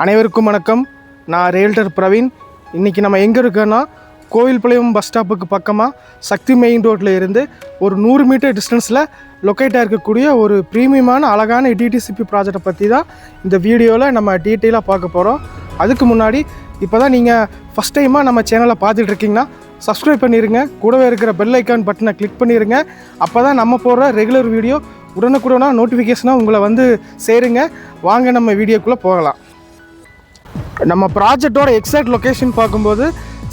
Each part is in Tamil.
அனைவருக்கும் வணக்கம். நான் ரியல்டர் பிரவீன். இன்றைக்கி நம்ம எங்கே இருக்கோன்னா கோவில்பாளையம் பஸ் ஸ்டாப்புக்கு பக்கமாக சக்தி மெயின் ரோட்டில் இருந்து ஒரு 100 மீட்டர் டிஸ்டன்ஸில் லொக்கேட்டாக இருக்கக்கூடிய ஒரு ப்ரீமியமான அழகான டிடிசிபி ப்ராஜெக்டை பற்றி தான் இந்த வீடியோவில் நம்ம டீட்டெயிலாக பார்க்க போகிறோம். அதுக்கு முன்னாடி இப்போ தான் நீங்கள் ஃபஸ்ட் டைமாக நம்ம சேனலை பார்த்துட்டு இருக்கீங்கன்னா சப்ஸ்கிரைப் பண்ணிடுங்க. கூடவே இருக்கிற பெல் ஐக்கான் பட்டனை கிளிக் பண்ணிடுங்க. அப்போ தான் நம்ம போடுற ரெகுலர் வீடியோ உடனுக்குடனாக நோட்டிஃபிகேஷனாக உங்களை வந்து சேருங்க. வாங்க நம்ம வீடியோக்குள்ளே போகலாம். நம்ம ப்ராஜெக்டோட எக்ஸாக்ட் லொக்கேஷன் பார்க்கும்போது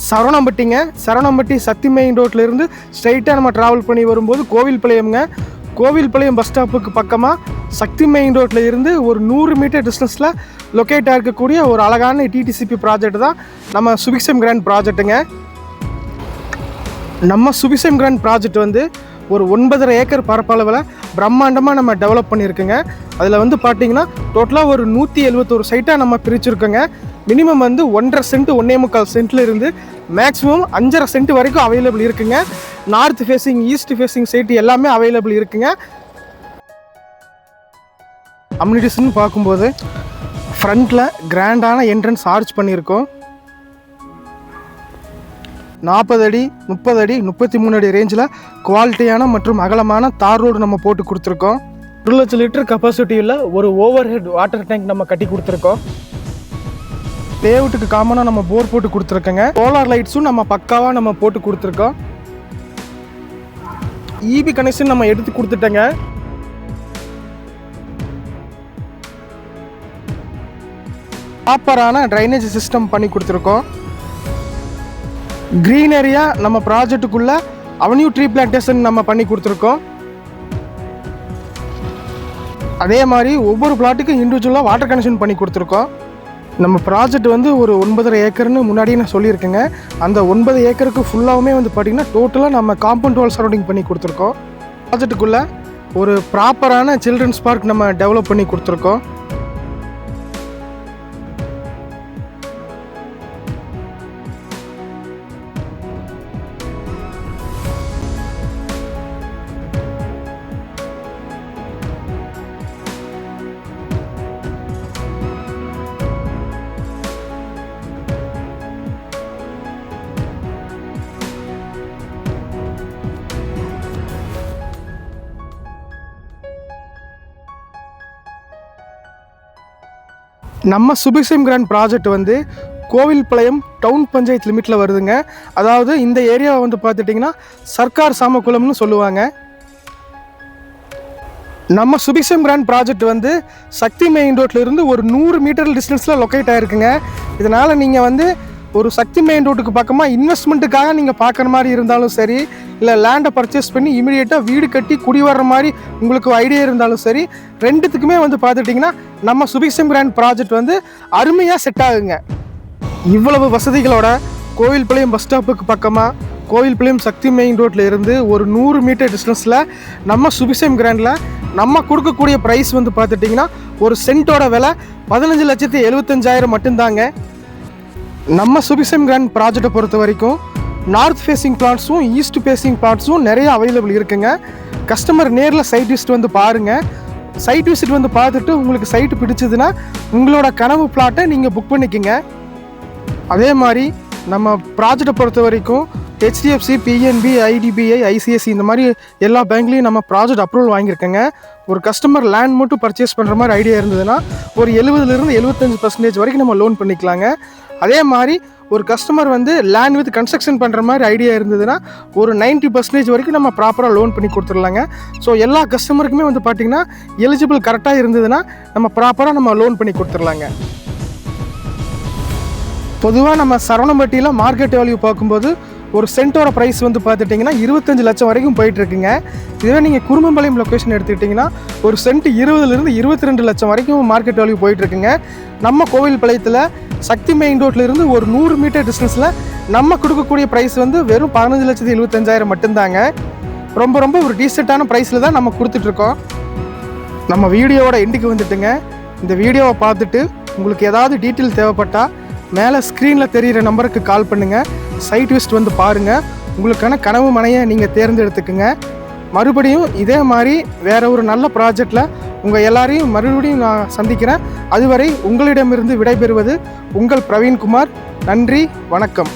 சரவணம்பட்டி சக்தி மெயின் ரோட்லேருந்து ஸ்ட்ரைட்டாக நம்ம ட்ராவல் பண்ணி வரும்போது கோவில்பாளையம் பஸ் ஸ்டாப்புக்கு பக்கமாக சக்தி மெயின் ரோட்டில் இருந்து ஒரு 100 மீட்டர் டிஸ்டன்ஸில் லொக்கேட்டாக இருக்கக்கூடிய ஒரு அழகான டிடிசிபி ப்ராஜெக்ட் தான் நம்ம சுபிக்ஷம் கிராண்ட் ப்ராஜெக்ட்டுங்க. நம்ம சுபிக்ஷம் கிராண்ட் ப்ராஜெக்ட் வந்து ஒரு 9.5 ஏக்கர் பரப்பளவில் பிரம்மாண்டமாக நம்ம டெவலப் பண்ணியிருக்கோங்க. அதில் வந்து பார்த்திங்கன்னா டோட்டலாக ஒரு 171 சைட்டாக நம்ம பிரிச்சுருக்கோங்க. மினிமம் வந்து 1.5 சென்ட் 1.25 சென்ட்டில் இருந்து மேக்ஸிமம் 5.5 சென்ட் வரைக்கும் அவைலபிள் இருக்குங்க. North facing east facing site எல்லாமே அவைலபிள் இருக்குங்க. அம்யூனிட்டிஸ்ன்னு பார்க்கும்போது ஃப்ரண்ட்டில் கிராண்டான என்ட்ரன்ஸ் ஆர்ச் பண்ணியிருக்கோம். 40 அடி 30 அடி 33 அடி ரேஞ்சில் குவாலிட்டியான மற்றும் அகலமான தார் ரோடு நம்ம போட்டு கொடுத்துருக்கோம். 1 லட்சம் லிட்டர் கெப்பாசிட்டியில் ஒரு ஓவர் ஹெட் வாட்டர் டேங்க் நம்ம கட்டி கொடுத்துருக்கோம். லேஅவுட்டுக்கு காமனாக நம்ம போர் போட்டு கொடுத்துருக்கோங்க. சோலார் லைட்ஸும் நம்ம பக்காவாக நம்ம போட்டு கொடுத்துருக்கோம். இபி கனெக்ஷன் நம்ம எடுத்து கொடுத்துட்டோங்க. ப்ராப்பரான ட்ரைனேஜ் சிஸ்டம் பண்ணி கொடுத்துருக்கோம். க்ரீனரியா நம்ம ப்ராஜெக்டுக்குள்ள அவென்யூ ட்ரீ பிளான்டேஷன் நம்ம பண்ணி கொடுத்துருக்கோம். அதே மாதிரி ஒவ்வொரு பிளாட்டுக்கும் இண்டிவிஜுவலாக வாட்டர் கனெக்ஷன் பண்ணி கொடுத்துருக்கோம். நம்ம ப்ராஜெக்ட் வந்து ஒரு 9.5 ஏக்கர்னு முன்னாடியே நான் சொல்லியிருக்கேங்க. அந்த 9 ஏக்கருக்கு ஃபுல்லாகவுமே வந்து பார்த்திங்கன்னா டோட்டலாக நம்ம காம்பவுண்ட் வால் சரௌண்டிங் பண்ணி கொடுத்துருக்கோம். ப்ராஜெக்டுக்குள்ளே ஒரு ப்ராப்பரான சில்ட்ரன்ஸ் பார்க் நம்ம டெவலப் பண்ணி கொடுத்துருக்கோம். நம்ம சுபிக்ஷம் கிராண்ட் ப்ராஜெக்ட் வந்து கோவில்பாளையம் டவுன் பஞ்சாயத்து லிமிட்டில் வருதுங்க. அதாவது இந்த ஏரியாவை வந்து பார்த்துட்டிங்கன்னா சர்க்கார் சாமக்குளம்னு சொல்லுவாங்க. நம்ம சுபிக்ஷம் கிராண்ட் ப்ராஜெக்ட் வந்து சக்தி மெயின் ரோட்டில் இருந்து ஒரு 100 மீட்டர் டிஸ்டன்ஸில் லொக்கேட் ஆகிருக்குங்க. இதனால் நீங்கள் வந்து ஒரு சக்தி மெயின் ரோட்டுக்கு பக்கமாக இன்வெஸ்ட்மெண்ட்டுக்காக நீங்கள் பார்க்குற மாதிரி இருந்தாலும் சரி, இல்லை லேண்டை பர்ச்சேஸ் பண்ணி இமீடியட்டாக வீடு கட்டி குடி வர்ற மாதிரி உங்களுக்கு ஐடியா இருந்தாலும் சரி, ரெண்டுத்துக்குமே வந்து பார்த்துட்டிங்கன்னா நம்ம சுபிக்ஷம் கிராண்ட் ப்ராஜெக்ட் வந்து அருமையாக செட் ஆகுங்க. இவ்வளவு வசதிகளோட கோவில்பாளையம் பஸ் ஸ்டாப்புக்கு பக்கமாக கோவில்பாளையம் சக்தி மெயின் ரோட்டில் இருந்து ஒரு 100 மீட்டர் டிஸ்டன்ஸில் நம்ம சுபிக்ஷம் கிராண்டில் நம்ம கொடுக்கக்கூடிய ப்ரைஸ் வந்து பார்த்துட்டிங்கன்னா ஒரு சென்ட்டோட விலை 15,75,000 மட்டும்தாங்க. நம்ம சுபிக்ஷம் கிராண்ட் ப்ராஜெக்டை பொறுத்த வரைக்கும் நார்த் ஃபேஸிங் பிளாட்ஸும் ஈஸ்ட் ஃபேஸிங் பிளாட்ஸும் நிறைய அவைலபிள் இருக்குங்க. கஸ்டமர் நேரில் சைட் விசிட் வந்து பாருங்கள். சைட் விசிட் வந்து பார்த்துட்டு உங்களுக்கு சைட்டு பிடிச்சதுன்னா உங்களோட கனவு பிளாட்டை நீங்கள் புக் பண்ணிக்கோங்க. அதே மாதிரி நம்ம ப்ராஜெக்டை பொறுத்த வரைக்கும் HDFC, PNB, IDBI, ICICI இந்த மாதிரி எல்லா பேங்க்லேயும் நம்ம ப்ராஜெக்ட் அப்ரூவல் வாங்கியிருக்கேங்க. ஒரு கஸ்டமர் லேண்ட் மட்டும் பர்ச்சேஸ் பண்ணுற மாதிரி ஐடியா இருந்ததுன்னா ஒரு 70% 75% வரைக்கும் நம்ம லோன் பண்ணிக்கலாங்க. அதே மாதிரி ஒரு கஸ்டமர் வந்து லேண்ட் வித் கன்ஸ்ட்ரக்ஷன் பண்ணுற மாதிரி ஐடியா இருந்ததுன்னா ஒரு 90% வரைக்கும் நம்ம ப்ராப்பராக லோன் பண்ணி கொடுத்துடலாங்க. ஸோ எல்லா கஸ்டமருக்குமே வந்து பார்த்திங்கன்னா எலிஜிபிள் கரெக்டாக இருந்ததுன்னா நம்ம ப்ராப்பராக நம்ம லோன் பண்ணி கொடுத்துடலாங்க. பொதுவாக நம்ம சரவணம்பட்டியில் மார்க்கெட் வேல்யூ பார்க்கும்போது ஒரு சென்ட்டோட ப்ரைஸ் வந்து பார்த்துட்டிங்கன்னா 25 லட்சம் வரைக்கும் போயிட்டுருக்குங்க. இதுவே நீங்கள் குருமம்பாளையம் லொக்கேஷன் எடுத்துக்கிட்டிங்கன்னா ஒரு சென்ட் 20 - 22 லட்சம் வரைக்கும் மார்க்கெட் வேல்யூ போயிட்டுருக்குங்க. நம்ம கோவில்பாளையத்தில் சக்தி மெயின் ரோட்டில் இருந்து ஒரு 100 மீட்டர் டிஸ்டன்ஸில் நம்ம கொடுக்கக்கூடிய ப்ரைஸ் வந்து வெறும் 15,75,000 மட்டும்தாங்க. ரொம்ப ஒரு டீசெண்டான ப்ரைஸில் தான் நம்ம கொடுத்துட்ருக்கோம். நம்ம வீடியோவோட எண்டுக்கு வந்துட்டுங்க. இந்த வீடியோவை பார்த்துட்டு உங்களுக்கு ஏதாவது டீட்டெயில் தேவைப்பட்டால் மேலே ஸ்க்ரீனில் தெரிகிற நம்பருக்கு கால் பண்ணுங்கள். சைட் விசிட் வந்து பாருங்கள். உங்களுக்கான கனவு மனையை நீங்கள் தேர்ந்தெடுத்துக்குங்க. மறுபடியும் இதே மாதிரி வேறு ஒரு நல்ல ப்ராஜெக்டில் உங்கள் எல்லாரையும் மறுபடியும் நான் சந்திக்கிறேன். அதுவரை உங்களிடமிருந்து விடைபெறுவது உங்கள் பிரவீன்குமார். நன்றி, வணக்கம்.